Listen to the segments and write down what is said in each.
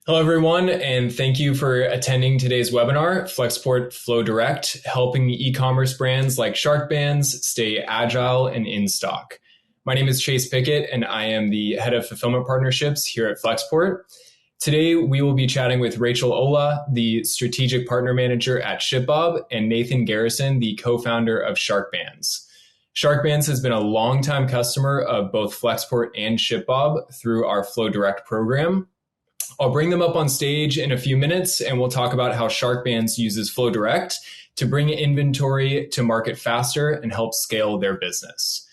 Hello, everyone, and thank you for attending today's webinar, Flexport Flow Direct, helping e-commerce brands like Sharkbanz stay agile and in stock. My name is Chase Pickett, and I am the head of fulfillment partnerships here at Flexport. Today, we will be chatting with Rachel Olah, the strategic partner manager at ShipBob, and Nathan Garrison, the co-founder of Sharkbanz. Sharkbanz has been a longtime customer of both Flexport and ShipBob through our Flow Direct program. I'll bring them up on stage in a few minutes, and we'll talk about how Sharkbanz uses Flow Direct to bring inventory to market faster and help scale their business.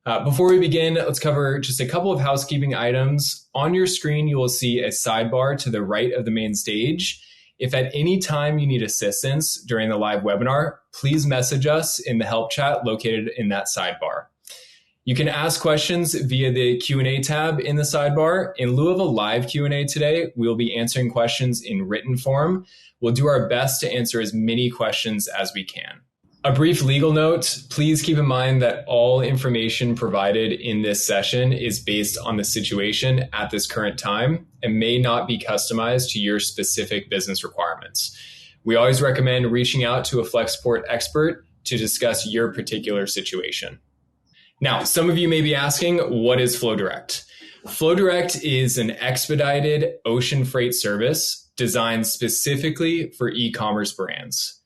Before we begin, let's cover just a couple of housekeeping items. On your screen, you will see a sidebar to the right of the main stage. If at any time you need assistance during the live webinar, please message us in the help chat located in that sidebar. You can ask questions via the Q&A tab in the sidebar. In lieu of a live Q&A today, we'll be answering questions in written form. We'll do our best to answer as many questions as we can. A brief legal note, please keep in mind that all information provided in this session is based on the situation at this current time and may not be customized to your specific business requirements. We always recommend reaching out to a Flexport expert to discuss your particular situation. Now, some of you may be asking, what is Flow Direct? Flow Direct is an expedited ocean freight service designed specifically for e-commerce brands.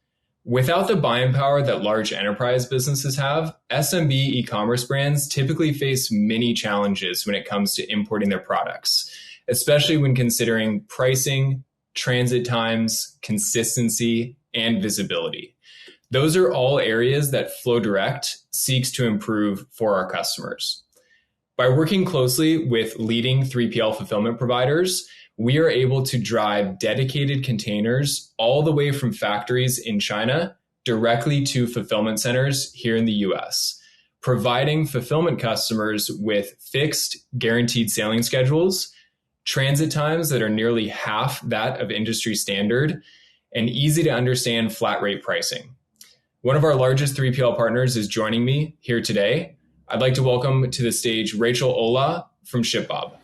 Without the buying power that large enterprise businesses have, SMB e-commerce brands typically face many challenges when it comes to importing their products, especially when considering pricing, transit times, consistency, and visibility. Those are all areas that Flow Direct seeks to improve for our customers. By working closely with leading 3PL fulfillment providers, we are able to drive dedicated containers all the way from factories in China directly to fulfillment centers here in the US, providing fulfillment customers with fixed, guaranteed sailing schedules, transit times that are nearly half that of industry standard, and easy to understand flat rate pricing. One of our largest 3PL partners is joining me here today. I'd like to welcome to the stage Rachel Olah from ShipBob.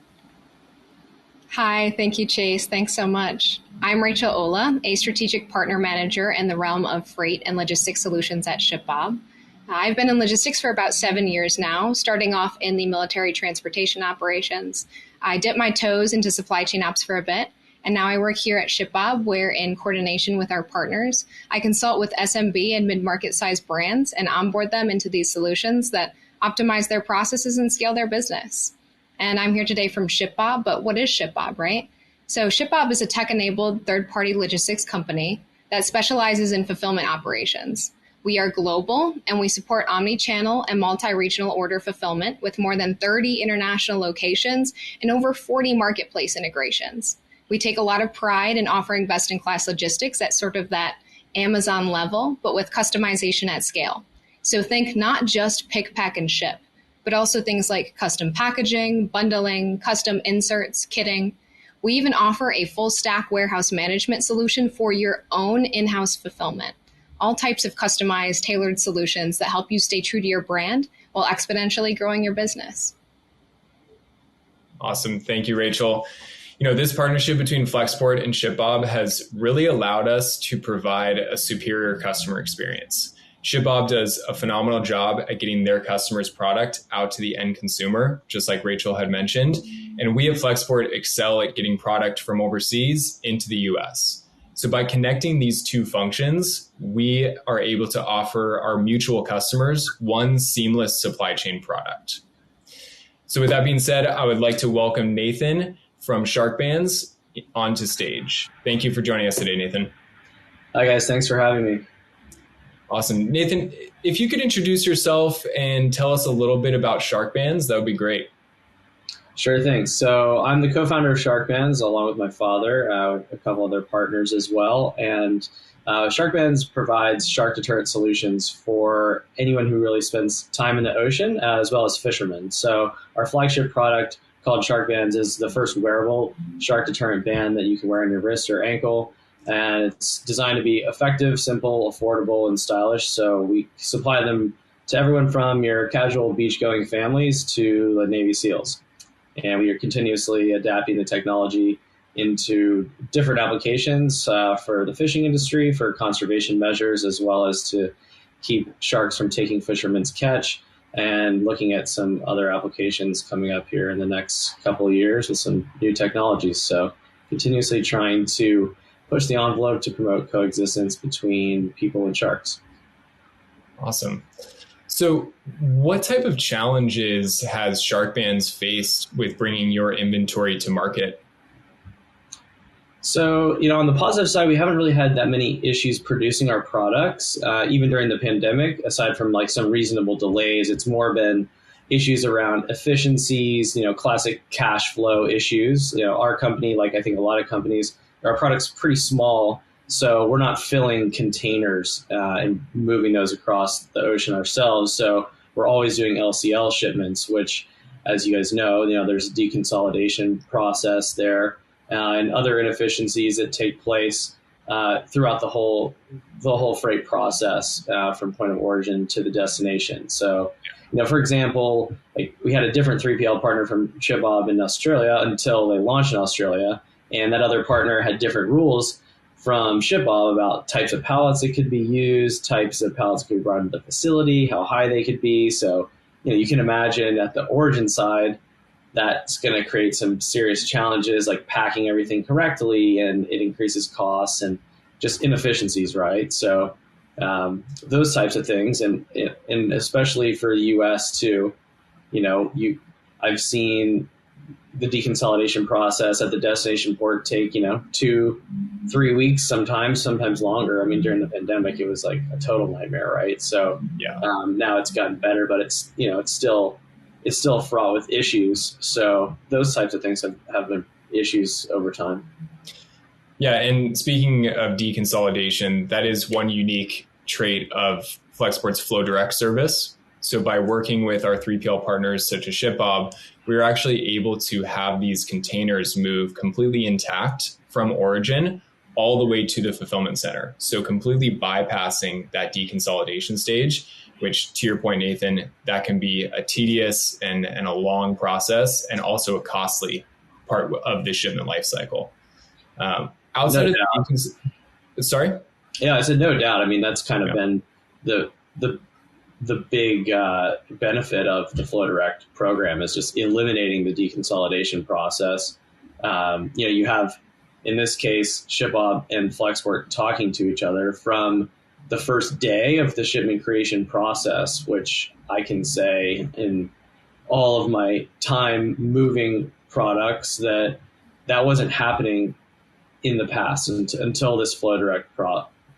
Hi, thank you, Chase. Thanks so much. I'm Rachel Olah, a strategic partner manager in the realm of freight and logistics solutions at ShipBob. I've been in logistics for about 7 years now, starting off in the military transportation operations. I dipped my toes into supply chain ops for a bit, and now I work here at ShipBob, where in coordination with our partners, I consult with SMB and mid-market size brands and onboard them into these solutions that optimize their processes and scale their business. And I'm here today from ShipBob, but what is ShipBob, right? So ShipBob is a tech-enabled third-party logistics company that specializes in fulfillment operations. We are global, and we support omni-channel and multi-regional order fulfillment with more than 30 international locations and over 40 marketplace integrations. We take a lot of pride in offering best-in-class logistics at sort of that Amazon level, but with customization at scale. So think not just pick, pack, and ship, but also things like custom packaging, bundling, custom inserts, kitting. We even offer a full stack warehouse management solution for your own in-house fulfillment. All types of customized, tailored solutions that help you stay true to your brand while exponentially growing your business. Awesome. Thank you, Rachel. This partnership between Flexport and ShipBob has really allowed us to provide a superior customer experience. ShipBob does a phenomenal job at getting their customers' product out to the end consumer, just like Rachel had mentioned. And we at Flexport excel at getting product from overseas into the US. So by connecting these two functions, we are able to offer our mutual customers one seamless supply chain product. So with that being said, I would like to welcome Nathan from Sharkbanz onto stage. Thank you for joining us today, Nathan. Hi guys, thanks for having me. Awesome. Nathan, if you could introduce yourself and tell us a little bit about Sharkbanz, that would be great. Sure thing. So I'm the co-founder of Sharkbanz along with my father, a couple other partners as well. And Sharkbanz provides shark deterrent solutions for anyone who really spends time in the ocean, as well as fishermen. So our flagship product called Sharkbanz is the first wearable shark deterrent band that you can wear on your wrist or ankle. And it's designed to be effective, simple, affordable, and stylish. So we supply them to everyone from your casual beach-going families to the Navy SEALs. And we are continuously adapting the technology into different applications for the fishing industry, for conservation measures, as well as to keep sharks from taking fishermen's catch, and looking at some other applications coming up here in the next couple of years with some new technologies. So continuously trying to push the envelope to promote coexistence between people and sharks. Awesome. So what type of challenges has Sharkbanz faced with bringing your inventory to market? So, on the positive side, we haven't really had that many issues producing our products, even during the pandemic, aside from like some reasonable delays. It's more been issues around efficiencies, classic cash flow issues. Our company, like I think a lot of companies, our product's pretty small, so we're not filling containers and moving those across the ocean ourselves. So we're always doing LCL shipments, which, as you guys know, there's a deconsolidation process there. And other inefficiencies that take place throughout the whole freight process from point of origin to the destination. So, for example, like we had a different 3PL partner from ShipBob in Australia until they launched in Australia, and that other partner had different rules from ShipBob about types of pallets that could be used, types of pallets that could be brought into the facility, how high they could be. So, you can imagine at the origin side, that's going to create some serious challenges like packing everything correctly, and it increases costs and just inefficiencies, right? So those types of things, and especially for the U.S. too, I've seen the deconsolidation process at the destination port take 2-3 weeks, sometimes longer. I mean, during the pandemic, it was like a total nightmare, right? So now it's gotten better, but it's still fraught with issues. So those types of things have been issues over time. Yeah, and speaking of deconsolidation, that is one unique trait of Flexport's Flow Direct service. So by working with our 3PL partners such as ShipBob, we were actually able to have these containers move completely intact from origin all the way to the fulfillment center. So completely bypassing that deconsolidation stage, which, to your point, Nathan, that can be a tedious and a long process, and also a costly part of the shipment life cycle. Outside of sorry? Yeah, I said no doubt. I mean, that's kind of been the big benefit of the Flow Direct program, is just eliminating the deconsolidation process. You have, in this case, ShipBob and Flexport talking to each other from the first day of the shipment creation process, which I can say in all of my time moving products that wasn't happening in the past until this Flow Direct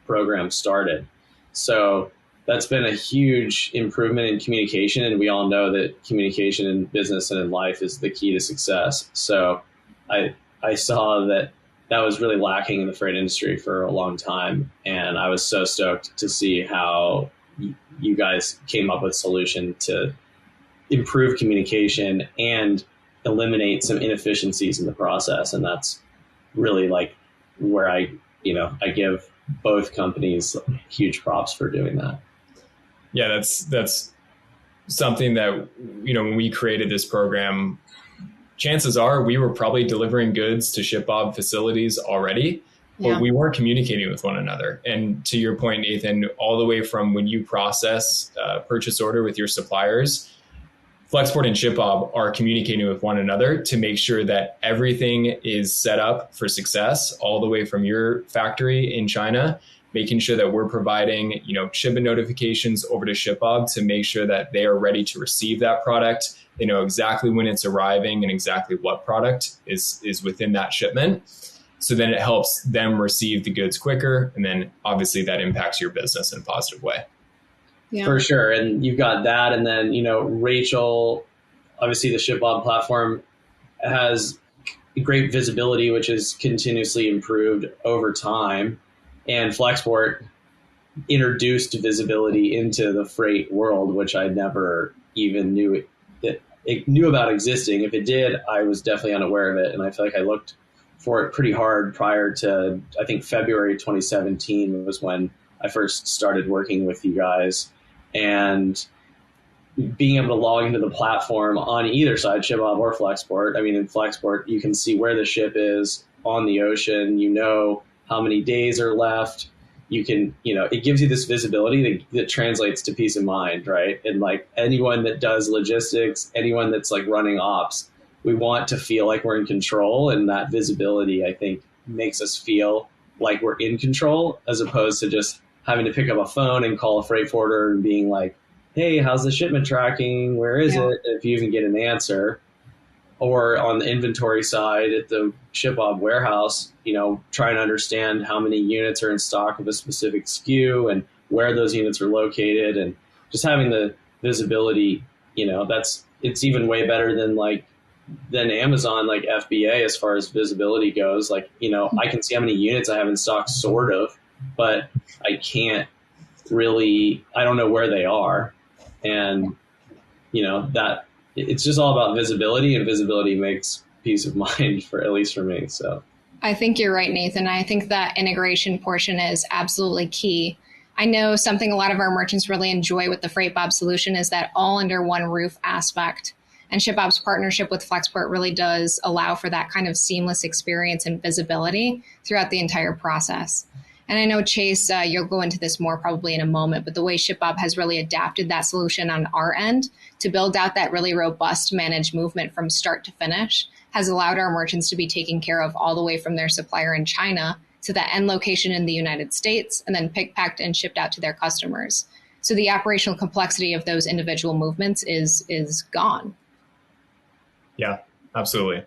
program started. So that's been a huge improvement in communication, and we all know that communication in business and in life is the key to success. So I saw that was really lacking in the freight industry for a long time. And I was so stoked to see how you guys came up with a solution to improve communication and eliminate some inefficiencies in the process. And that's really like where I give both companies huge props for doing that. Yeah, that's something that, when we created this program, chances are we were probably delivering goods to ShipBob facilities already, but we weren't communicating with one another. And to your point, Nathan, all the way from when you process a purchase order with your suppliers, Flexport and ShipBob are communicating with one another to make sure that everything is set up for success, all the way from your factory in China, making sure that we're providing, shipment notifications over to ShipBob to make sure that they are ready to receive that product. They know exactly when it's arriving and exactly what product is within that shipment. So then it helps them receive the goods quicker. And then obviously that impacts your business in a positive way. Yeah. For sure. And you've got that. And then, Rachel, obviously the ShipBob platform has great visibility, which is continuously improved over time. And Flexport introduced visibility into the freight world, which I never even knew about existing. If it did, I was definitely unaware of it. And I feel like I looked for it pretty hard prior to, I think, February 2017 was when I first started working with you guys. And being able to log into the platform on either side, ShipBob or Flexport. I mean, in Flexport, you can see where the ship is on the ocean, you know how many days are left. You can, it gives you this visibility that translates to peace of mind, right? And like anyone that does logistics, anyone that's like running ops, we want to feel like we're in control, and that visibility, I think, makes us feel like we're in control, as opposed to just having to pick up a phone and call a freight forwarder and being like, hey, how's the shipment tracking? Where is it? If you even get an answer. Or on the inventory side at the ShipBob warehouse, trying to understand how many units are in stock of a specific SKU and where those units are located, and just having the visibility, it's even way better than Amazon, like FBA, as far as visibility goes. Like, I can see how many units I have in stock, sort of, but I can't really, I don't know where they are. And, that it's just all about visibility, and visibility makes peace of mind, for at least for me. So I think you're right, Nathan. I think that integration portion is absolutely key. I know something a lot of our merchants really enjoy with the FreightBob solution is that all under one roof aspect. And ShipBob's partnership with Flexport really does allow for that kind of seamless experience and visibility throughout the entire process. And I know, Chase, you'll go into this more probably in a moment, but the way ShipBob has really adapted that solution on our end to build out that really robust managed movement from start to finish has allowed our merchants to be taken care of all the way from their supplier in China to that end location in the United States, and then picked, packed, and shipped out to their customers. So the operational complexity of those individual movements is gone. Yeah, absolutely.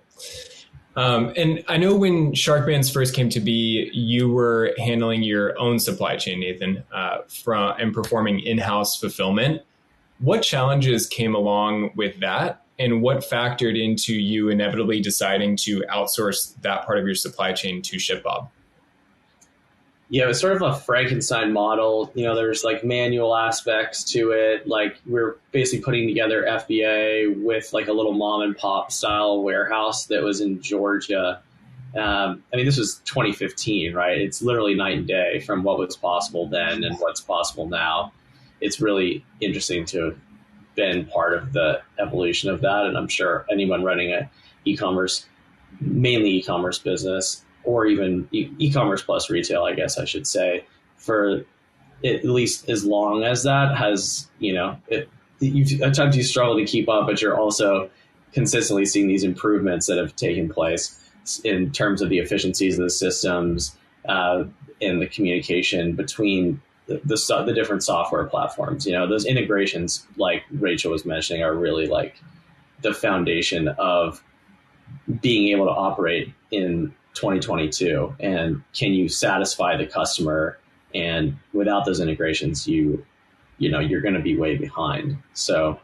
And I know when Sharkbanz first came to be, you were handling your own supply chain, Nathan, and performing in-house fulfillment. What challenges came along with that, and what factored into you inevitably deciding to outsource that part of your supply chain to ShipBob? Yeah, it was sort of a Frankenstein model. There's like manual aspects to it. Like, we're basically putting together FBA with like a little mom and pop style warehouse that was in Georgia. This was 2015, right? It's literally night and day from what was possible then and what's possible now. It's really interesting to have been part of the evolution of that. And I'm sure anyone running a mainly e-commerce business, or even e-commerce plus retail, I guess I should say, for at least as long as that has, at times you struggle to keep up, but you're also consistently seeing these improvements that have taken place in terms of the efficiencies of the systems and the communication between the different software platforms. Those integrations, like Rachel was mentioning, are really like the foundation of being able to operate in 2022. And can you satisfy the customer? And without those integrations, you're going to be way behind. So,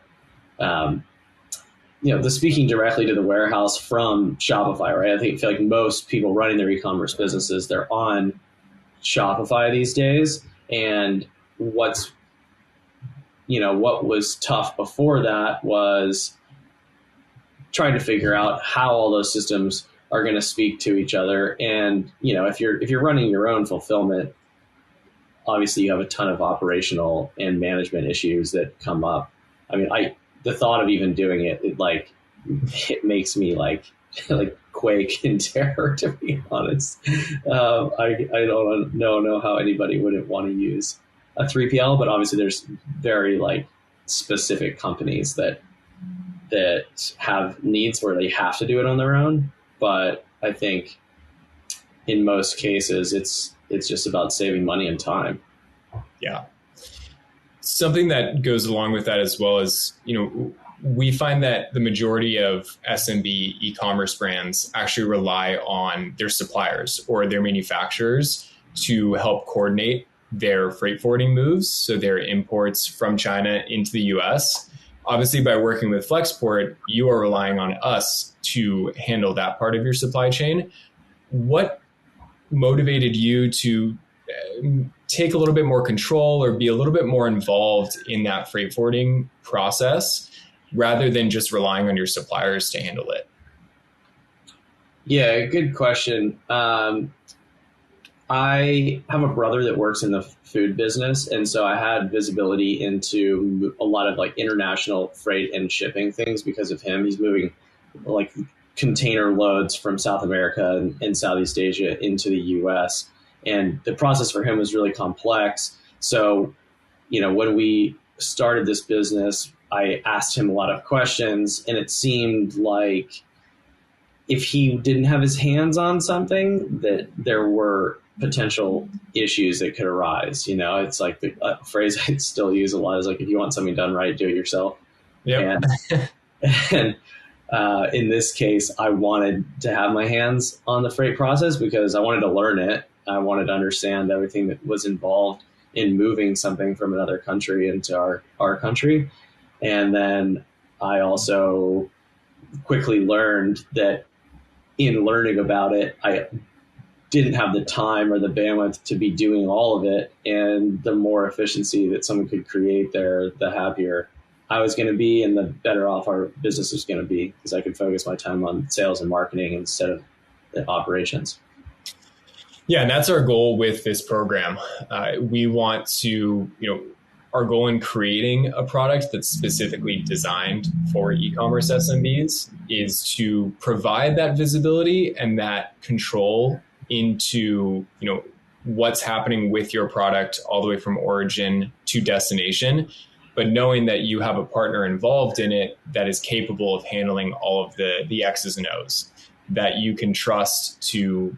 the speaking directly to the warehouse from Shopify, right? I feel like most people running their e-commerce businesses, they're on Shopify these days. And what was tough before that was trying to figure out how all those systems are going to speak to each other. And, if you're running your own fulfillment, obviously you have a ton of operational and management issues that come up. The thought of even doing it, it makes me like quake in terror, to be honest. I don't know how anybody wouldn't want to use a 3PL, but obviously there's very specific companies that have needs where they have to do it on their own. But I think in most cases, it's just about saving money and time. Yeah. Something that goes along with that as well is, we find that the majority of SMB e-commerce brands actually rely on their suppliers or their manufacturers to help coordinate their freight forwarding moves, so their imports from China into the US. Obviously, by working with Flexport, you are relying on us to handle that part of your supply chain. What motivated you to take a little bit more control or be a little bit more involved in that freight forwarding process rather than just relying on your suppliers to handle it? Yeah, good question. I have a brother that works in the food business, and so I had visibility into a lot of international freight and shipping things because of him. He's moving container loads from South America and Southeast Asia into the US. And the process for him was really complex. So, when we started this business, I asked him a lot of questions, and it seemed like if he didn't have his hands on something, that there were potential issues that could arise. It's like the phrase I still use a lot is like, if you want something done right, do it yourself. Yep. And in this case, I wanted to have my hands on the freight process because I wanted to learn it. I wanted to understand everything that was involved in moving something from another country into our country. And then I also quickly learned that in learning about it, I didn't have the time or the bandwidth to be doing all of it. And the more efficiency that someone could create there, the happier I was going to be and the better off our business was going to be, because I could focus my time on sales and marketing instead of the operations. Yeah, and that's our goal with this program. We want to, our goal in creating a product that's specifically designed for e-commerce SMBs is to provide that visibility and that control into, what's happening with your product all the way from origin to destination, but knowing that you have a partner involved in it that is capable of handling all of the X's and O's, that you can trust to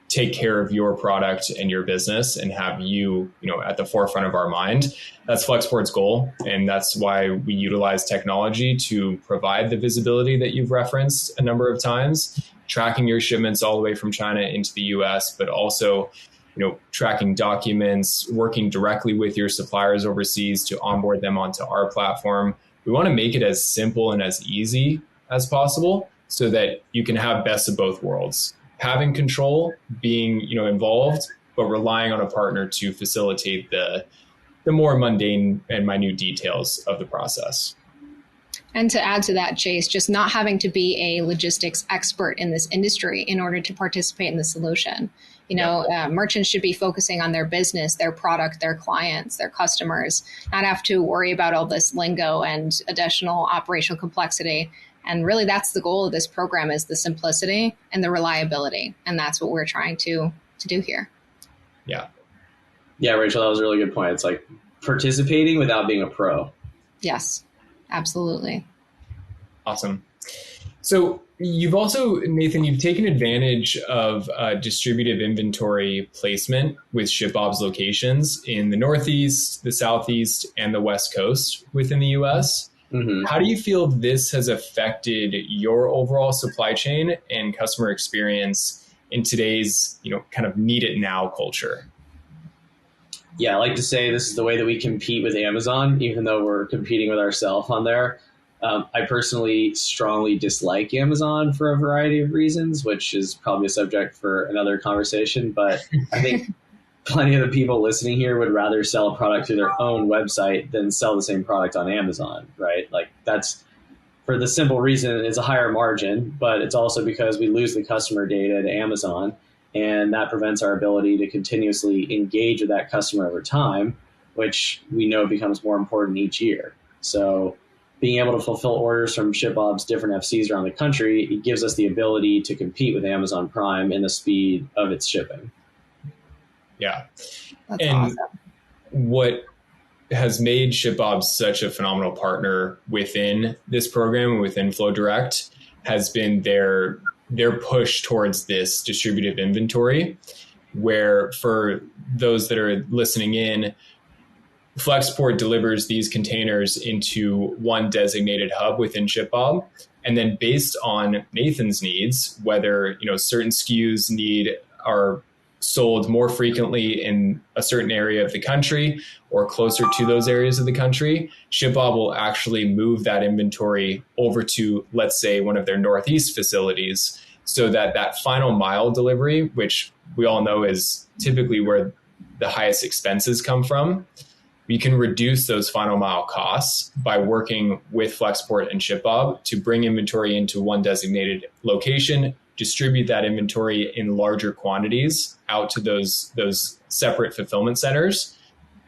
take care of your product and your business and have you, at the forefront of our mind. That's Flexport's goal. And that's why we utilize technology to provide the visibility that you've referenced a number of times, tracking your shipments all the way from China into the US, but also, tracking documents, working directly with your suppliers overseas to onboard them onto our platform. We want to make it as simple and as easy as possible so that you can have best of both worlds. Having control, being involved, but relying on a partner to facilitate the more mundane and minute details of the process. And to add to that, Chase, just not having to be a logistics expert in this industry in order to participate in the solution. Merchants should be focusing on their business, their product, their clients, their customers, not have to worry about all this lingo and additional operational complexity. And really, that's the goal of this program, is the simplicity and the reliability. And that's what we're trying to do here. Yeah. Yeah, Rachel, that was a really good point. It's like participating without being a pro. Yes, absolutely. Awesome. So you've also, Nathan, you've taken advantage of distributive inventory placement with ShipBob's locations in the Northeast, the Southeast, and the West Coast within the US. Mm-hmm. How do you feel this has affected your overall supply chain and customer experience in today's, kind of need it now culture? Yeah, I like to say this is the way that we compete with Amazon, even though we're competing with ourselves on there. I personally strongly dislike Amazon for a variety of reasons, which is probably a subject for another conversation. But I think plenty of the people listening here would rather sell a product through their own website than sell the same product on Amazon, right? Like, that's for the simple reason it's a higher margin, but it's also because we lose the customer data to Amazon, and that prevents our ability to continuously engage with that customer over time, which we know becomes more important each year. So being able to fulfill orders from ShipBob's different FCs around the country, it gives us the ability to compete with Amazon Prime in the speed of its shipping. Yeah. That's awesome. What has made ShipBob such a phenomenal partner within this program, within Flow Direct, has been their push towards this distributive inventory, where for those that are listening in, Flexport delivers these containers into one designated hub within ShipBob. And then based on Nathan's needs, whether certain SKUs are sold more frequently in a certain area of the country or closer to those areas of the country, ShipBob will actually move that inventory over to, let's say, one of their Northeast facilities, so that final mile delivery, which we all know is typically where the highest expenses come from, we can reduce those final mile costs by working with Flexport and ShipBob to bring inventory into one designated location, distribute that inventory in larger quantities out to those separate fulfillment centers,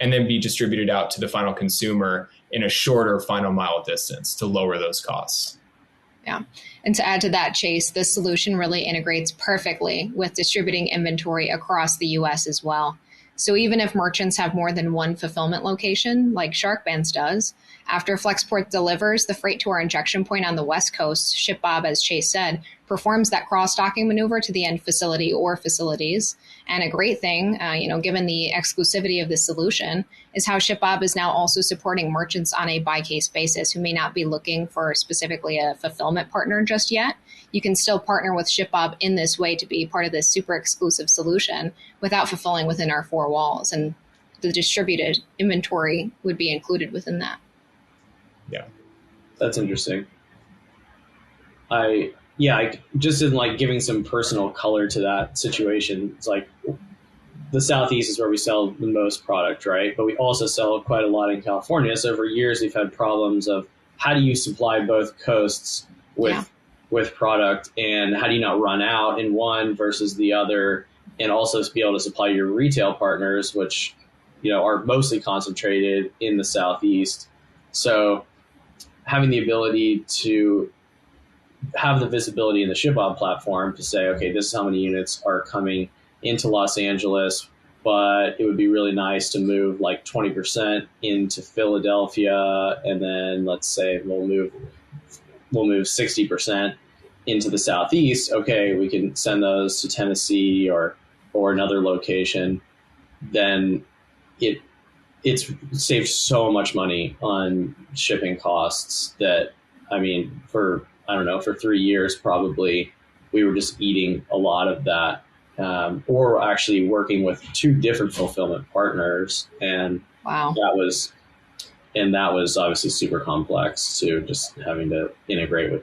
and then be distributed out to the final consumer in a shorter final mile distance to lower those costs. Yeah. And to add to that, Chase, this solution really integrates perfectly with distributing inventory across the US as well. So even if merchants have more than one fulfillment location, like Sharkbanz does, after Flexport delivers the freight to our injection point on the West Coast, ShipBob, as Chase said, performs that cross-docking maneuver to the end facility or facilities. And a great thing, given the exclusivity of this solution, is how ShipBob is now also supporting merchants on a by-case basis who may not be looking for specifically a fulfillment partner just yet. You can still partner with ShipBob in this way to be part of this super exclusive solution without fulfilling within our four walls. And the distributed inventory would be included within that. Yeah. That's interesting. I just in like giving some personal color to that situation. It's like the Southeast is where we sell the most product, right? But we also sell quite a lot in California. So for years we've had problems of how do you supply both coasts with product, and how do you not run out in one versus the other, and also be able to supply your retail partners, which are mostly concentrated in the Southeast. So having the ability to have the visibility in the ShipBob platform to say, okay, this is how many units are coming into Los Angeles, but it would be really nice to move like 20% into Philadelphia, and then let's say we'll move 60% into the Southeast. Okay, we can send those to Tennessee or another location. Then it's saved so much money on shipping costs that, for 3 years, probably we were just eating a lot of that, or actually working with two different fulfillment partners. And wow, that was obviously super complex too, just having to integrate with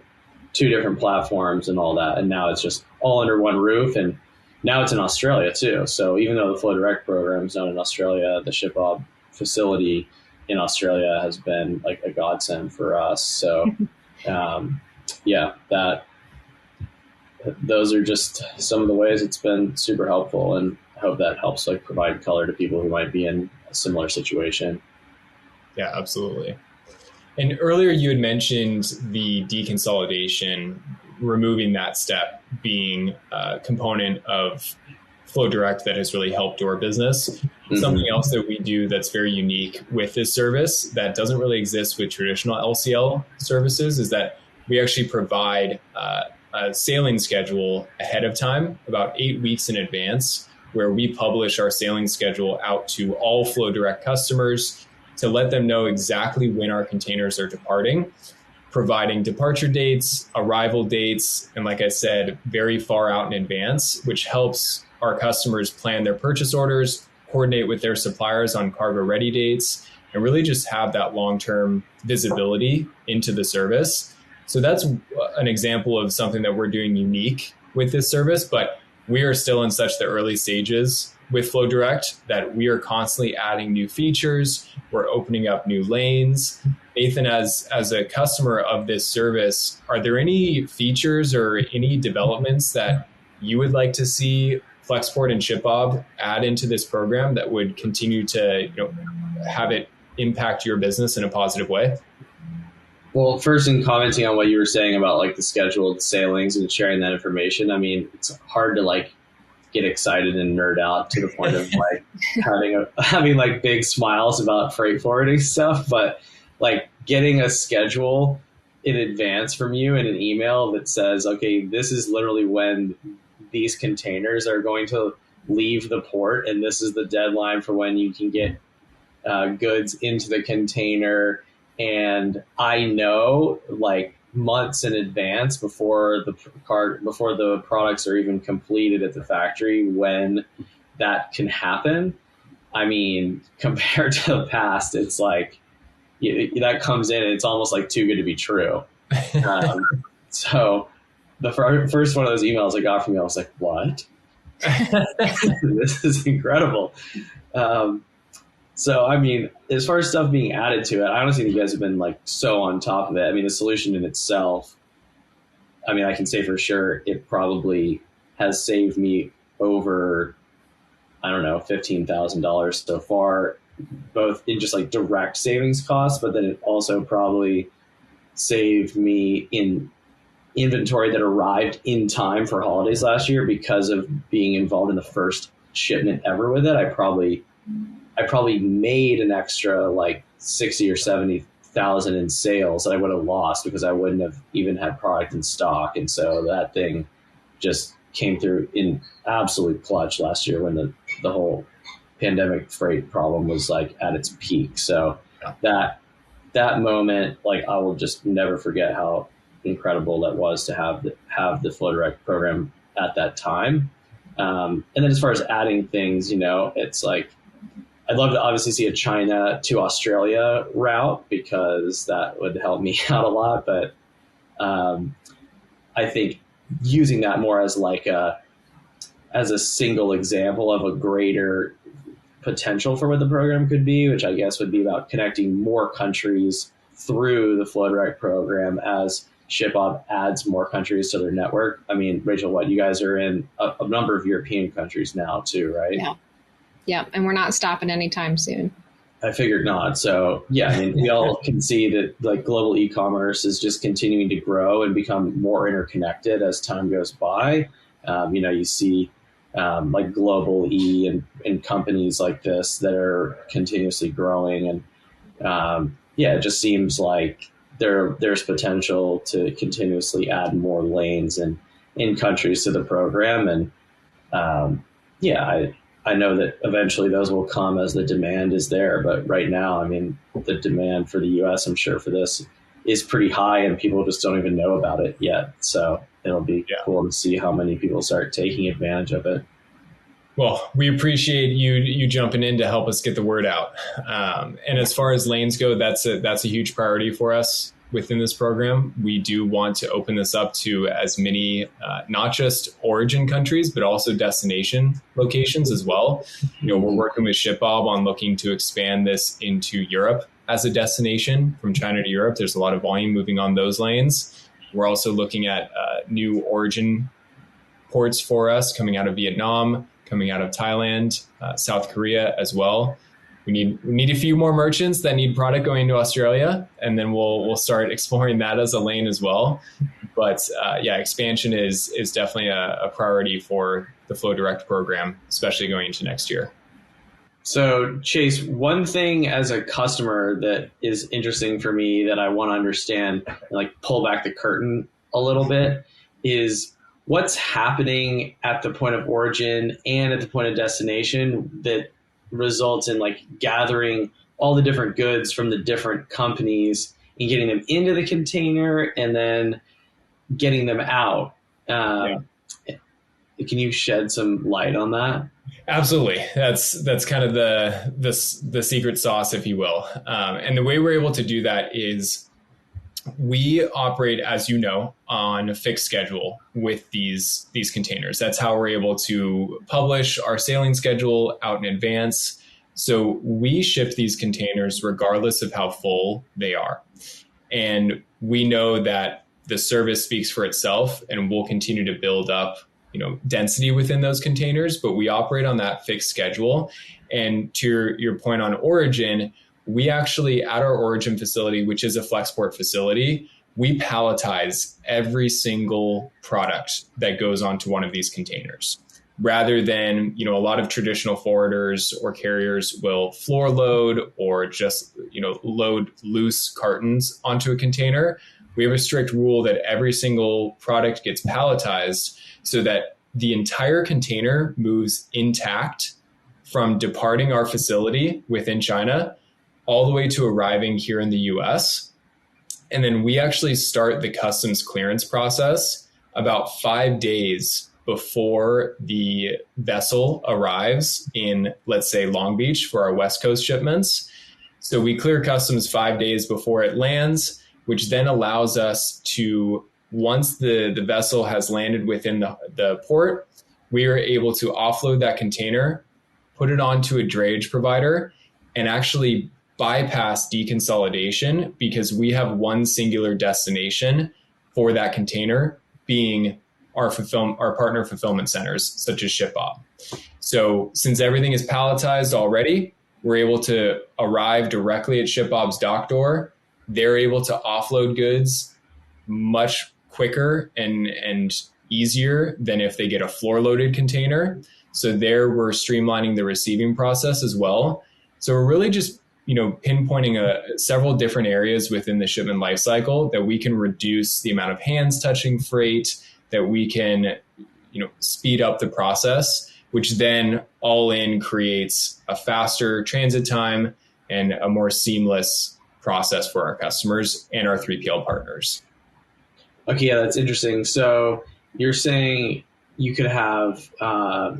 two different platforms and all that. And now it's just all under one roof. And now it's in Australia too. So even though the Flow Direct program is not in Australia, the ShipBob facility in Australia has been like a godsend for us. So those are just some of the ways it's been super helpful, and I hope that helps like provide color to people who might be in a similar situation. Yeah, absolutely. And earlier you had mentioned the deconsolidation, removing that step being a component of Flow Direct that has really helped your business. Mm-hmm. Something else that we do that's very unique with this service that doesn't really exist with traditional LCL services is that we actually provide a sailing schedule ahead of time, about 8 weeks in advance, where we publish our sailing schedule out to all Flow Direct customers to let them know exactly when our containers are departing, providing departure dates, arrival dates, and like I said, very far out in advance, which helps our customers plan their purchase orders, coordinate with their suppliers on cargo ready dates, and really just have that long-term visibility into the service. So that's an example of something that we're doing unique with this service, but we are still in such the early stages with Flow Direct that we are constantly adding new features. We're opening up new lanes. Nathan, as a customer of this service, are there any features or any developments that you would like to see Flexport and ShipBob add into this program that would continue to have it impact your business in a positive way? Well, first, in commenting on what you were saying about like the scheduled sailings and sharing that information, it's hard to like get excited and nerd out to the point of like having like big smiles about freight forwarding stuff, but like getting a schedule in advance from you in an email that says, okay, this is literally when these containers are going to leave the port, and this is the deadline for when you can get goods into the container. And I know like months in advance before the products are even completed at the factory when that can happen. Compared to the past, it's like that comes in and it's almost like too good to be true. So the first one of those emails I got from you, I was like, what? This is incredible. So, as far as stuff being added to it, I honestly think you guys have been like so on top of it. The solution in itself, I can say for sure it probably has saved me over, $15,000 so far, both in just like direct savings costs, but then it also probably saved me in inventory that arrived in time for holidays last year because of being involved in the first shipment ever with it. I probably made an extra like 60 or 70,000 in sales that I would have lost because I wouldn't have even had product in stock. And so that thing just came through in absolute clutch last year when the whole pandemic freight problem was like at its peak. So that moment, like I will just never forget how incredible that was to have the Flow Direct program at that time. And then as far as adding things, it's like, I'd love to obviously see a China to Australia route because that would help me out a lot. But I think using that more as as a single example of a greater potential for what the program could be, which I guess would be about connecting more countries through the Flow Direct program as ShipBob adds more countries to their network. I mean, Rachel, you guys are in a number of European countries now too, right? Yeah. And we're not stopping anytime soon. I figured not. So yeah, I mean, we all can see that like global e-commerce is just continuing to grow and become more interconnected as time goes by. You see like Global E and companies like this that are continuously growing. And it just seems like there's potential to continuously add more lanes and in countries to the program. And I know that eventually those will come as the demand is there. But right now, I mean, the demand for the US, I'm sure for this is pretty high and people just don't even know about it yet. So it'll be cool to see how many people start taking advantage of it. Well, we appreciate you jumping in to help us get the word out. And as far as lanes go, that's a huge priority for us within this program. We do want to open this up to as many, not just origin countries, but also destination locations as well. We're working with ShipBob on looking to expand this into Europe as a destination from China to Europe. There's a lot of volume moving on those lanes. We're also looking at new origin ports for us coming out of Vietnam, coming out of Thailand, South Korea as well. We need a few more merchants that need product going to Australia, and then we'll start exploring that as a lane as well. But expansion is definitely a priority for the Flow Direct program, especially going into next year. So Chase, one thing as a customer that is interesting for me that I want to understand, like pull back the curtain a little bit, is what's happening at the point of origin and at the point of destination that results in like gathering all the different goods from the different companies and getting them into the container and then getting them out. Can you shed some light on that? Absolutely. That's kind of the secret sauce, if you will. And the way we're able to do that is we operate, as you know, on a fixed schedule with these containers. That's how we're able to publish our sailing schedule out in advance. So we ship these containers regardless of how full they are. And we know that the service speaks for itself and we'll continue to build up, density within those containers, but we operate on that fixed schedule. And to your point on origin, we actually, at our origin facility, which is a Flexport facility, we palletize every single product that goes onto one of these containers. Rather than, a lot of traditional forwarders or carriers will floor load or just, load loose cartons onto a container. We have a strict rule that every single product gets palletized so that the entire container moves intact from departing our facility within China all the way to arriving here in the US. And then we actually start the customs clearance process about 5 days before the vessel arrives in, let's say, Long Beach for our West Coast shipments. So we clear customs 5 days before it lands, which then allows us to, once the vessel has landed within the port, we are able to offload that container, put it onto a drayage provider, and actually bypass deconsolidation because we have one singular destination for that container, being our partner fulfillment centers, such as ShipBob. So since everything is palletized already, we're able to arrive directly at ShipBob's dock door. They're able to offload goods much quicker and easier than if they get a floor loaded container. So there we're streamlining the receiving process as well. So we're really just, pinpointing several different areas within the shipment lifecycle that we can reduce the amount of hands touching freight, that we can, speed up the process, which then all in creates a faster transit time and a more seamless process for our customers and our 3PL partners. Okay, yeah, that's interesting. So you're saying you could have, I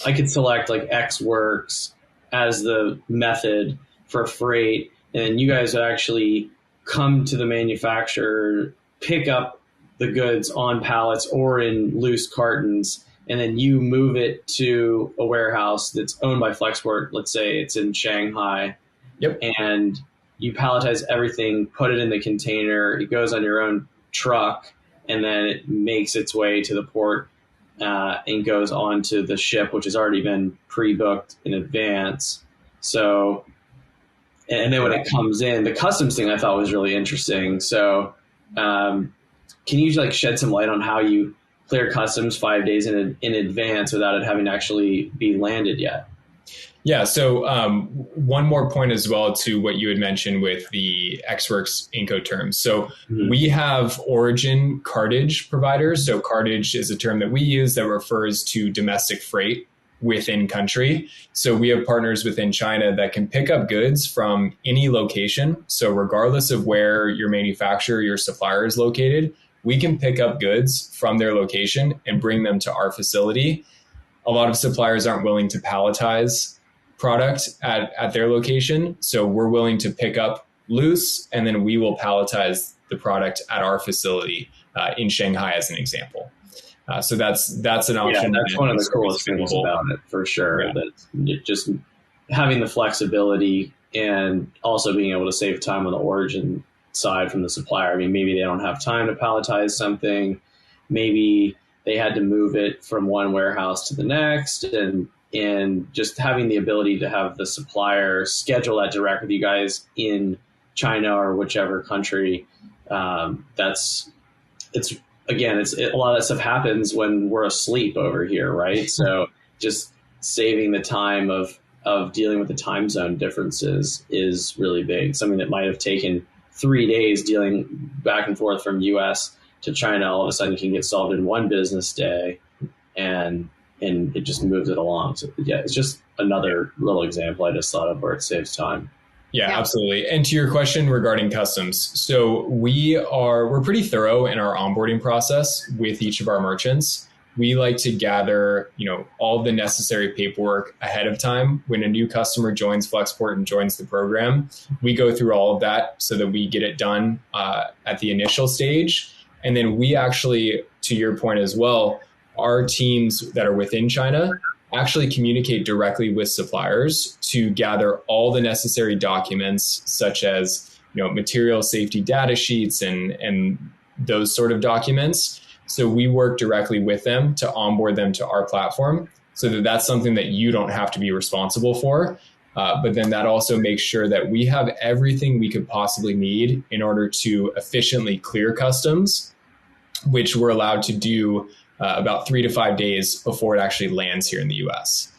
could select like X works as the method for freight, and you guys would actually come to the manufacturer, pick up the goods on pallets or in loose cartons, and then you move it to a warehouse that's owned by Flexport. Let's say it's in Shanghai. Yep. And you palletize everything, put it in the container, it goes on your own truck, and then it makes its way to the port and goes on to the ship, which has already been pre-booked in advance. So, and then when it comes in, the customs thing I thought was really interesting. So, can you like shed some light on how you clear customs 5 days in advance without it having to actually be landed yet? Yeah. So one more point as well to what you had mentioned with the XWorks Incoterms. So we have origin cartage providers. So cartage is a term that we use that refers to domestic freight within country. So we have partners within China that can pick up goods from any location. So regardless of where your manufacturer, your supplier is located, we can pick up goods from their location and bring them to our facility. A lot of suppliers aren't willing to palletize product at their location. So we're willing to pick up loose, and then we will palletize the product at our facility in Shanghai as an example. So that's an option. Yeah, that's one of the coolest things about it, for sure. Yeah. That just having the flexibility and also being able to save time on the origin side from the supplier. I mean, maybe they don't have time to palletize something. Maybe they had to move it from one warehouse to the next, and just having the ability to have the supplier schedule that direct with you guys in China or whichever country. A lot of that stuff happens when we're asleep over here, right? So just saving the time of dealing with the time zone differences is really big. Something that might have taken 3 days dealing back and forth from US to China, all of a sudden can get solved in one business day, and it just moves it along. So yeah, it's just another little example I just thought of where it saves time. Yeah, absolutely. And to your question regarding customs, so we're pretty thorough in our onboarding process with each of our merchants. We like to gather, all the necessary paperwork ahead of time. When a new customer joins Flexport and joins the program, we go through all of that so that we get it done at the initial stage. And then we actually, to your point as well, our teams that are within China actually communicate directly with suppliers to gather all the necessary documents, such as material safety data sheets and those sort of documents. So we work directly with them to onboard them to our platform, so that that's something that you don't have to be responsible for. But then that also makes sure that we have everything we could possibly need in order to efficiently clear customs, which we're allowed to do about 3 to 5 days before it actually lands here in the US.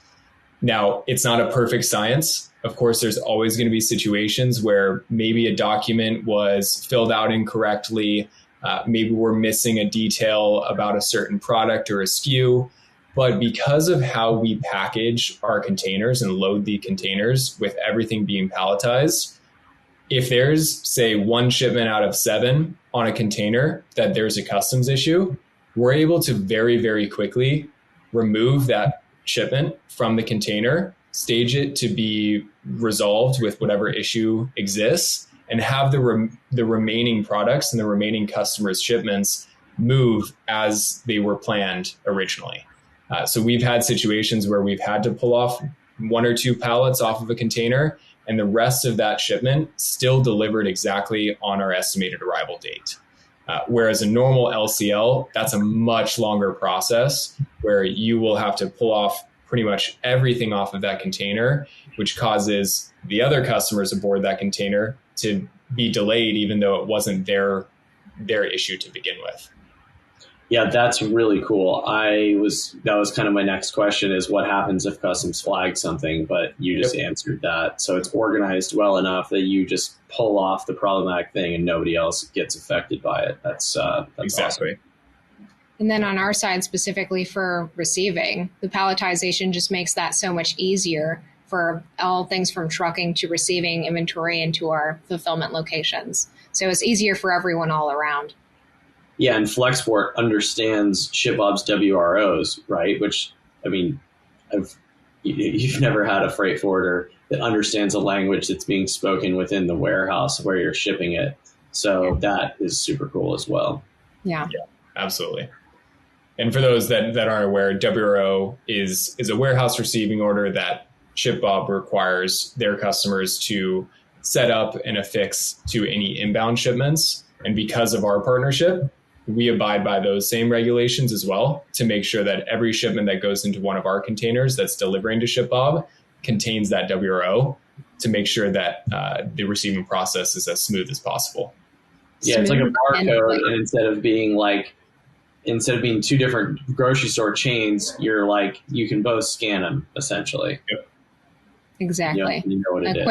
Now, it's not a perfect science. Of course, there's always going to be situations where maybe a document was filled out incorrectly. Maybe we're missing a detail about a certain product or a SKU. But because of how we package our containers and load the containers with everything being palletized, if there's, say, 1 shipment out of 7 on a container that there's a customs issue, we're able to very, very quickly remove that shipment from the container, stage it to be resolved with whatever issue exists, and have the remaining products and the remaining customers' shipments move as they were planned originally. So we've had situations where we've had to pull off 1 or 2 pallets off of a container, and the rest of that shipment still delivered exactly on our estimated arrival date. Whereas a normal LCL, that's a much longer process where you will have to pull off pretty much everything off of that container, which causes the other customers aboard that container to be delayed, even though it wasn't their their issue to begin with. Yeah, that's really cool. That was kind of my next question is what happens if customs flag something, but you just answered that. So it's organized well enough that you just pull off the problematic thing and nobody else gets affected by it. That's exactly. Awesome. And then on our side, specifically for receiving, the palletization just makes that so much easier for all things from trucking to receiving inventory into our fulfillment locations. So it's easier for everyone all around. Yeah, and Flexport understands ShipBob's WROs, right? Which, I mean, you've never had a freight forwarder that understands a language that's being spoken within the warehouse where you're shipping it. So that is super cool as well. Yeah, absolutely. And for those that aren't aware, WRO is a warehouse receiving order that ShipBob requires their customers to set up and affix to any inbound shipments. And because of our partnership, we abide by those same regulations as well to make sure that every shipment that goes into one of our containers that's delivering to ShipBob contains that WRO to make sure that the receiving process is as smooth as possible. Yeah, it's like a barcode, and instead of being two different grocery store chains, you can both scan them essentially. Yep. Exactly. You know what it is.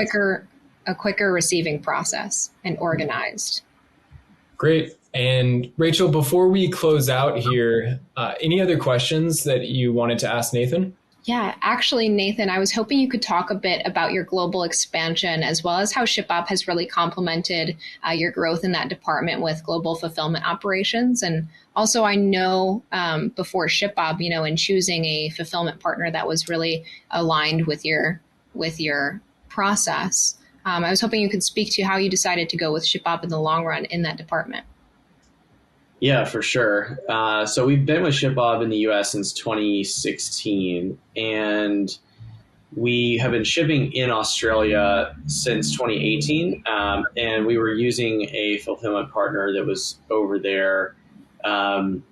A quicker receiving process and organized. Great. And Rachel, before we close out here, any other questions that you wanted to ask Nathan? Yeah, actually, Nathan, I was hoping you could talk a bit about your global expansion as well as how ShipBob has really complemented your growth in that department with global fulfillment operations. And also, I know before ShipBob, in choosing a fulfillment partner that was really aligned with your process. I was hoping you could speak to how you decided to go with ShipBob in the long run in that department. Yeah, for sure. So we've been with ShipBob in the U.S. since 2016, and we have been shipping in Australia since 2018. And we were using a fulfillment partner that was over there, and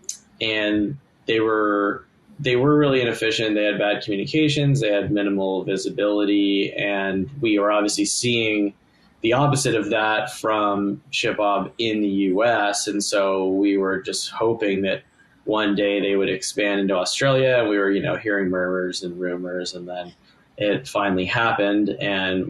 they were really inefficient. They had bad communications. They had minimal visibility, and we were obviously seeing the opposite of that from ShipBob in the U.S. And so we were just hoping that one day they would expand into Australia. And we were, hearing murmurs and rumors, and then it finally happened. And,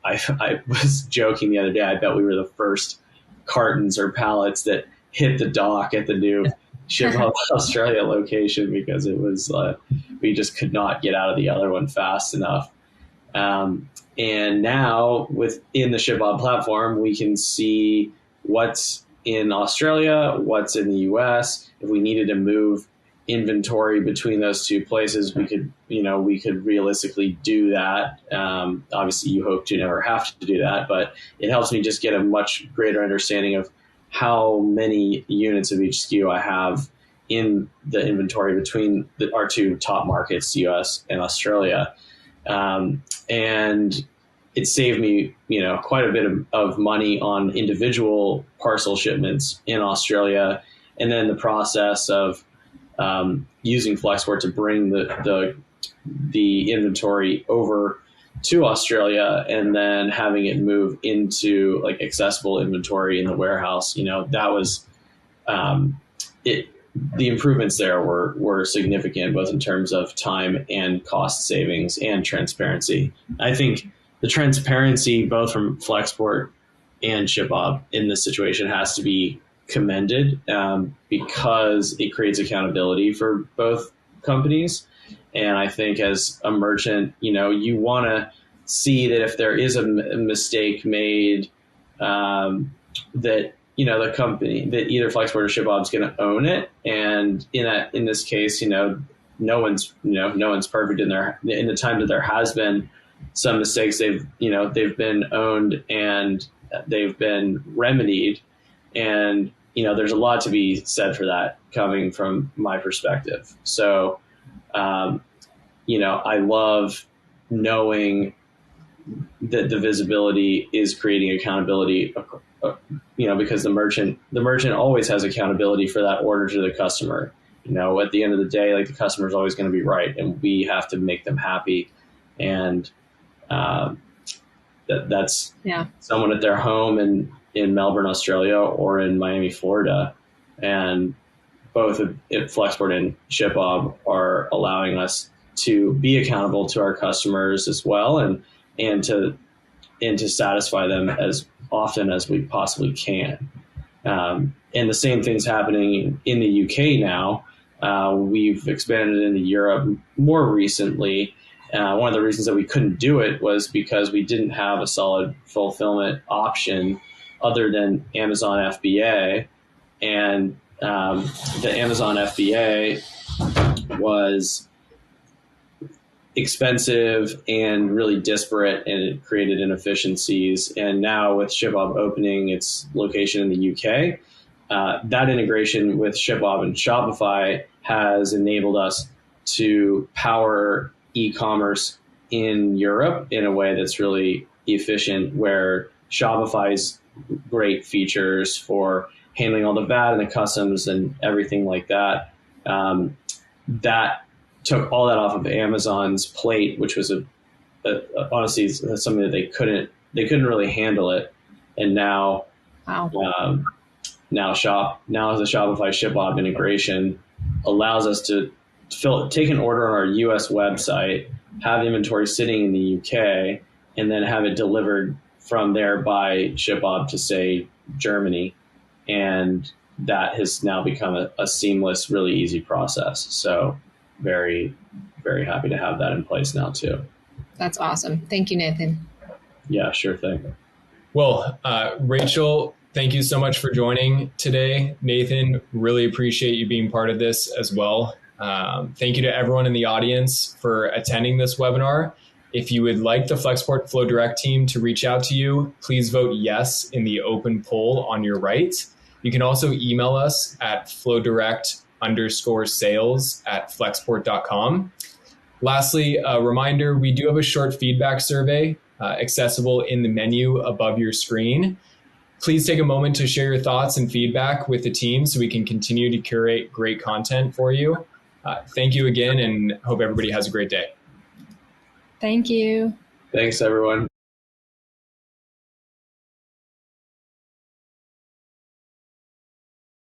I was joking the other day, I bet we were the first cartons or pallets that hit the dock at the new ShipBob Australia location, because it was, we just could not get out of the other one fast enough. And now within the ShipBob platform, we can see what's in Australia, what's in the US. If we needed to move inventory between those two places, we could realistically do that. Obviously you hope to never have to do that, but it helps me just get a much greater understanding of how many units of each SKU I have in the inventory between our two top markets, US and Australia. And it saved me, quite a bit of money on individual parcel shipments in Australia. And then the process of using Flexport to bring the inventory over to Australia and then having it move into accessible inventory in the warehouse, that was it. The improvements there were significant, both in terms of time and cost savings and transparency. I think the transparency, both from Flexport and ShipBob in this situation, has to be commended because it creates accountability for both companies. And I think as a merchant, you want to see that if there is a mistake made, that the company, that either Flexport or ShipBob is going to own it. And in this case, no one's perfect in the time that there has been some mistakes. They've been owned and they've been remedied. And, there's a lot to be said for that coming from my perspective. So, I love knowing that the visibility is creating accountability, because the merchant always has accountability for that order to the customer. At the end of the day, the customer is always going to be right, and we have to make them happy. And that's someone at their home, and in Melbourne, Australia, or in Miami, Florida. And both Flexport and ShipBob are allowing us to be accountable to our customers as well, and to satisfy them as often as we possibly can. And the same thing's happening in the UK now. We've expanded into Europe more recently. One of the reasons that we couldn't do it was because we didn't have a solid fulfillment option other than Amazon FBA. And the Amazon FBA was expensive and really disparate, and it created inefficiencies. And now with ShipBob opening its location in the UK, that integration with ShipBob and Shopify has enabled us to power e-commerce in Europe in a way that's really efficient, where Shopify's great features for handling all the VAT and the customs and everything like that, that took all that off of Amazon's plate, which was honestly something that they couldn't really handle it. And now, wow. Now the Shopify ShipBob integration allows us to take an order on our US website, have inventory sitting in the UK, and then have it delivered from there by ShipBob to, say, Germany. And that has now become a seamless, really easy process. So very, very happy to have that in place now too. That's awesome. Thank you, Nathan. Yeah, sure thing. Well, Rachel, thank you so much for joining today. Nathan, really appreciate you being part of this as well. Thank you to everyone in the audience for attending this webinar. If you would like the Flexport Flow Direct team to reach out to you, please vote yes in the open poll on your right. You can also email us at flowdirect_sales@flexport.com. Lastly, a reminder, we do have a short feedback survey accessible in the menu above your screen. Please take a moment to share your thoughts and feedback with the team so we can continue to curate great content for you. Thank you again, and hope everybody has a great day. Thank you. Thanks, everyone.